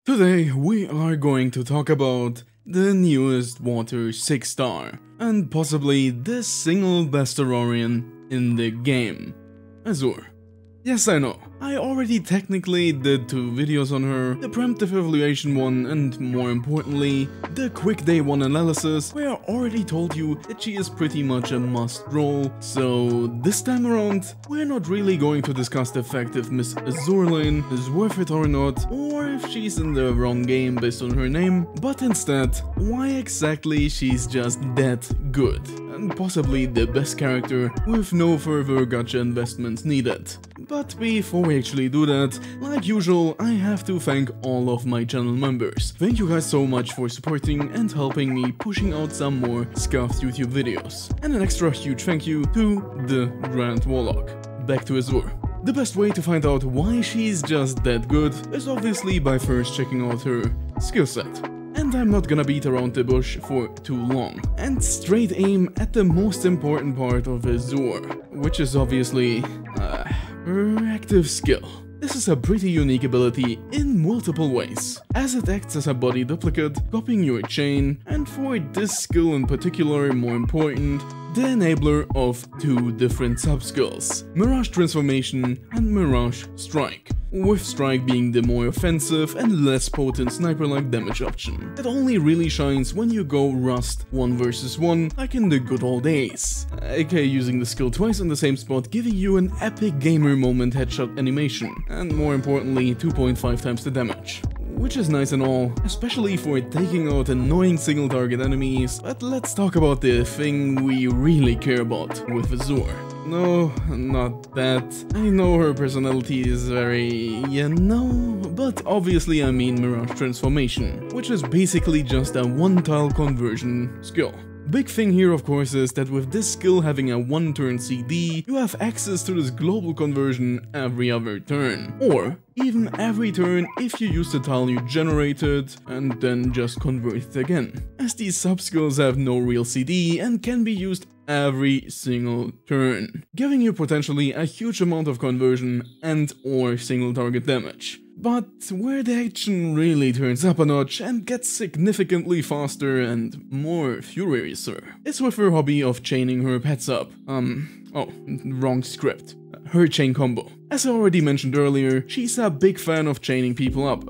Today we are going to talk about the newest Water 6-star, and possibly the single best Aurorian in the game, Azure. Yes, I know, I already technically did 2 videos on her, the preemptive evaluation one and more importantly, the quick day 1 analysis, where I already told you that she is pretty much a must roll, so this time around, we're not really going to discuss the fact if Miss Azure Lane is worth it or not, or if she's in the wrong game based on her name, but instead, why exactly she's just that good, and possibly the best character with no further gacha investments needed. But before we actually do that, like usual, I have to thank all of my channel members. Thank you guys so much for supporting and helping me pushing out some more scuffed YouTube videos. And an extra huge thank you to the Grand Warlock. Back to Azure. The best way to find out why she's just that good is obviously by first checking out her skill set. And I'm not gonna beat around the bush for too long, and straight aim at the most important part of Azure, which is obviously her active skill. This is a pretty unique ability in multiple ways, as it acts as a body duplicate, copying your chain, and for this skill in particular, more important, the enabler of 2 different sub-skills, Mirage Transformation and Mirage Strike, with Strike being the more offensive and less potent sniper-like damage option, that only really shines when you go Rust 1 vs 1 like in the good old days, aka using the skill twice on the same spot, giving you an epic gamer moment headshot animation, and more importantly 2.5 times the damage. Which is nice and all, especially for taking out annoying single target enemies, but let's talk about the thing we really care about with Azure. No, not that. I know her personality is very, but obviously I mean Mirage Transformation, which is basically just a 1-tile conversion skill. Big thing here of course is that with this skill having a 1-turn CD, you have access to this global conversion every other turn, or even every turn if you use the tile you generated and then just convert it again, as these sub-skills have no real CD and can be used every single turn, giving you potentially a huge amount of conversion and or single target damage. But where the action really turns up a notch and gets significantly faster and more furiouser is with her hobby of chaining her pets up. Wrong script. Her chain combo. As I already mentioned earlier, she's a big fan of chaining people up.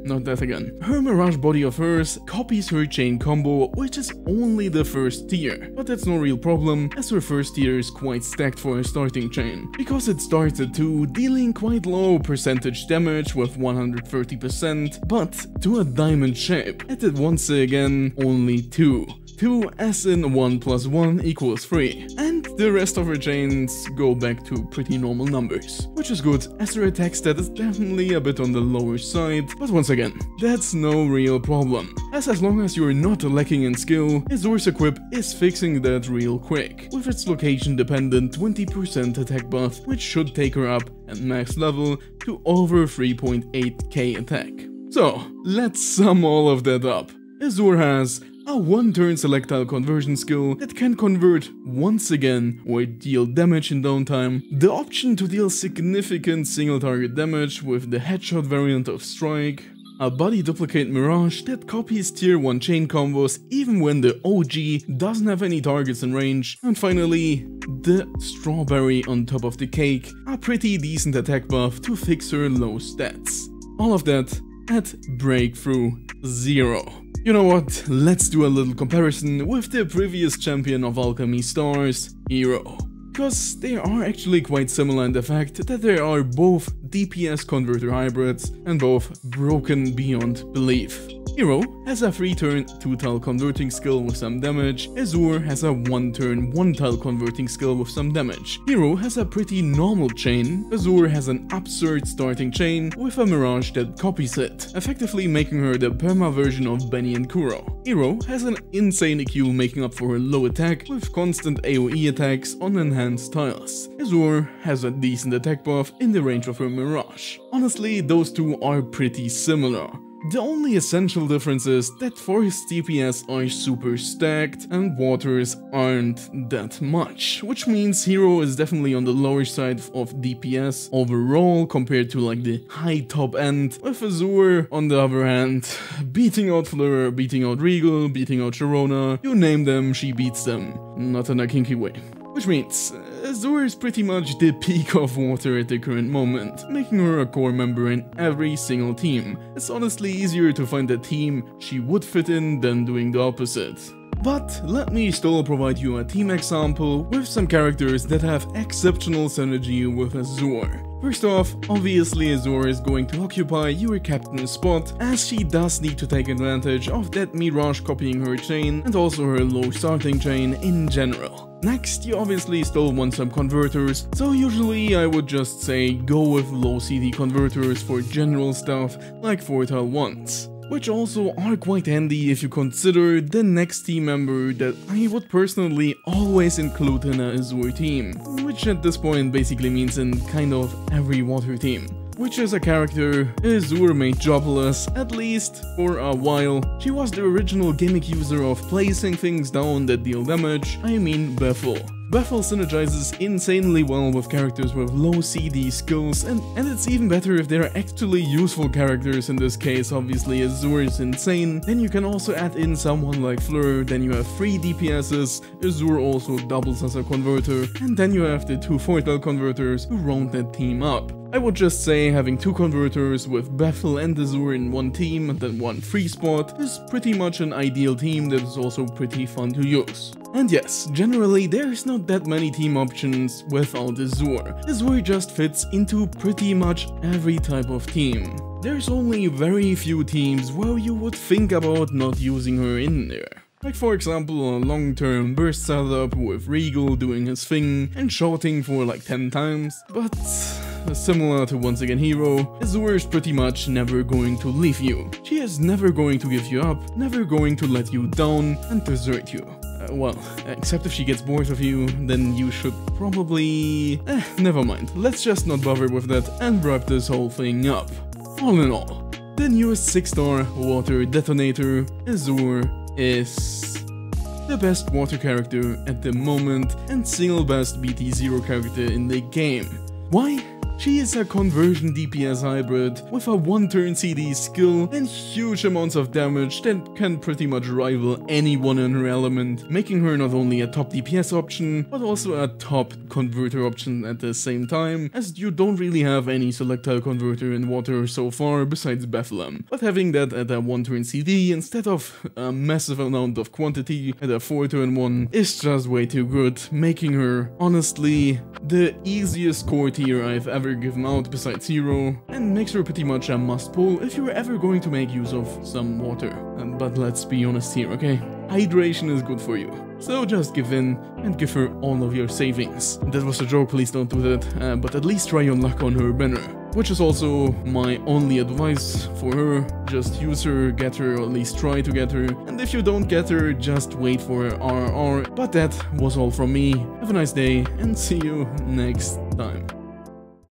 Not that again. Her Mirage body of hers copies her chain combo, which is only the first tier. But that's no real problem, as her first tier is quite stacked for her starting chain, because it starts at 2, dealing quite low percentage damage with 130%, but to a diamond shape, at it once again only 2. 2 as in 1 + 1 = 3, and the rest of her chains go back to pretty normal numbers, which is good as her attack stat is definitely a bit on the lower side, but once again, that's no real problem, as long as you're not lacking in skill, Azure's equip is fixing that real quick, with its location dependent 20% attack buff, which should take her up at max level to over 3.8k attack. So, let's sum all of that up. Azure has a 1-turn selectile conversion skill that can convert once again or deal damage in downtime, the option to deal significant single target damage with the headshot variant of Strike, a body duplicate Mirage that copies tier 1 chain combos even when the OG doesn't have any targets in range, and finally, the Strawberry on top of the cake, a pretty decent attack buff to fix her low stats. All of that at Breakthrough 0. You know what, let's do a little comparison with the previous champion of Alchemy Stars, Hero. Cause they are actually quite similar in the fact that they are both DPS converter hybrids and both broken beyond belief. Hero has a 3-turn 2-tile converting skill with some damage, Azure has a 1-turn 1-tile converting skill with some damage. Hero has a pretty normal chain, Azure has an absurd starting chain with a Mirage that copies it, effectively making her the perma version of Benny and Kuro. Hero has an insane EQ making up for her low attack with constant AoE attacks on enhanced tiles. Azure has a decent attack buff in the range of her Mirage. Honestly, those two are pretty similar. The only essential difference is that forest DPS are super stacked and waters aren't that much, which means Hero is definitely on the lower side of DPS overall compared to like the high top end, with Azure on the other hand beating out Fleur, beating out Regal, beating out Sharona, you name them, she beats them, not in a kinky way. Which means Azure is pretty much the peak of water at the current moment, making her a core member in every single team. It's honestly easier to find a team she would fit in than doing the opposite. But let me still provide you a team example with some characters that have exceptional synergy with Azure. First off, obviously Azure is going to occupy your captain's spot, as she does need to take advantage of that Mirage copying her chain and also her low starting chain in general. Next, you obviously still want some converters, so usually I would just say go with low CD converters for general stuff like Fortile ones, which also are quite handy if you consider the next team member that I would personally always include in a Azure team, which at this point basically means in kind of every water team, which is a character Azure made jobless, at least for a while. She was the original gimmick user of placing things down that deal damage, I mean Bethel. Bethel synergizes insanely well with characters with low CD skills, and it's even better if they are actually useful characters. In this case, obviously Azure is insane. Then you can also add in someone like Fleur, then you have 3 DPSs, Azure also doubles as a converter, and then you have the 2 Fortile converters who round that team up. I would just say having 2 converters with Bethel and Azure in one team and then 1 free spot is pretty much an ideal team that is also pretty fun to use. And yes, generally there's not that many team options without Azure. Azure just fits into pretty much every type of team. There's only very few teams where you would think about not using her in there. Like for example a long-term burst setup with Regal doing his thing and shouting for like 10 times, but similar to once again Hero, Azure is pretty much never going to leave you. She is never going to give you up, never going to let you down and desert you. Well, except if she gets bored of you, then you should probably... never mind, let's just not bother with that and wrap this whole thing up. All in all, the newest 6-star water detonator, Azure, is the best water character at the moment and single best BT0 character in the game. Why? She is a conversion DPS hybrid with a 1-turn CD skill and huge amounts of damage that can pretty much rival anyone in her element, making her not only a top DPS option, but also a top converter option at the same time, as you don't really have any selectile converter in water so far besides Bethlehem. But having that at a 1-turn CD instead of a massive amount of quantity at a 4-turn one is just way too good, making her honestly the easiest core tier I've ever given out besides Hero, and makes her pretty much a must pull if you're ever going to make use of some water. But let's be honest here, okay? Hydration is good for you, so just give in and give her all of your savings. That was a joke, please don't do that, but at least try your luck on her banner, which is also my only advice for her. Just use her, get her, or at least try to get her, and if you don't get her, just wait for her RR. But that was all from me. Have a nice day and see you next time.